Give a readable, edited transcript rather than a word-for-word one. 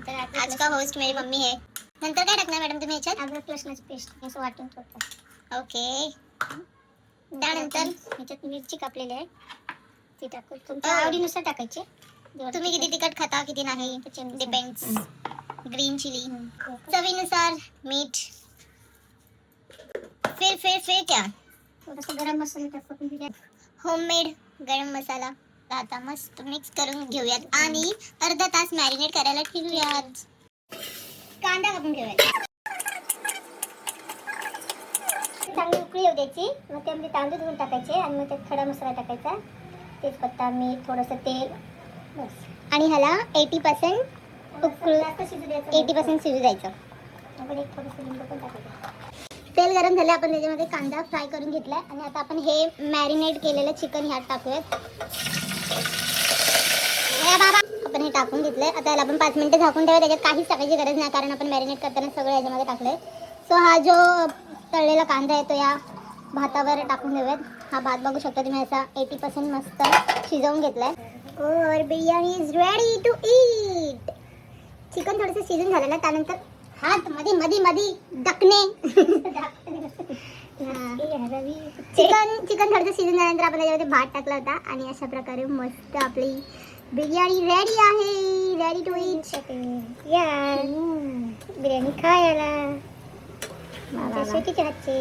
नंतर आज का होस्ट मेरी मम्मी है. नंतर काय टाकणार मॅडम तुम्ही ह्याच्यात? अद्रक लसणाची पेस्ट असं वाटून ठेवतो. ओके. त्यानंतर ह्याच्यात मिरची कापलेली आहे ती टाकू. तुमच्या आवडीनुसार टाकायची. तुम्ही किती तिखट खाता किती नाही डिपेंड्स. ग्रीन चिली चवीनुसार मीठ. फिर क्या? थोडासा गरम मसाला टाकून दिला. होममेड गरम मसाला. आता मस्त मिक्स करून घेऊयात आणि अर्धा तास मॅरिनेट करायला ठेवूयात. कांदा कापून घेऊयात. चांगली उकळी येऊ द्यायची. मग त्यामध्ये तांदूळ धुवून टाकायचे आणि मग त्यात खडा मसाला टाकायचा. तेजपत्ता, मीठ, थोडंसं तेल, बस. आणि ह्याला 80% उकळून 80% शिजू द्यायचं. आपण एक थोडंसं लिंबू पण टाकायचं. तेल गरम झाले. आपण त्याच्यामध्ये कांदा फ्राय करून घेतलाय आणि आता आपण हे मॅरिनेट केलेलं चिकन ह्यात टाकूयात. आपण हे टाकून घेतलंय. आता याला आपण 5 मिनिटं झाकून ठेवूया. त्याच्यात काहीच टाकायची गरज नाही कारण आपण मॅरिनेट करताना सगळं याच्यामध्ये टाकलंय. सो हा जो तळलेला कांदा आहे तो या भातावर टाकून देऊयात. हा भात बघू शकता तुम्ही असा 80% मस्त शिजवून घेतलाय. और biryani is ready to eat. Chicken थोडंसं शिजून झालेलं आहे. त्यानंतर हात मध्ये मध्ये मध्ये डकणे. चिकन थोडंसं शिजून झाल्यानंतर आपण त्याच्यामध्ये भात टाकला होता आणि अशा प्रकारे मस्त आपली बिर्याणी रेडी आहे. Ready to eat. या बिर्याणी खायला शेतीच्या हातची.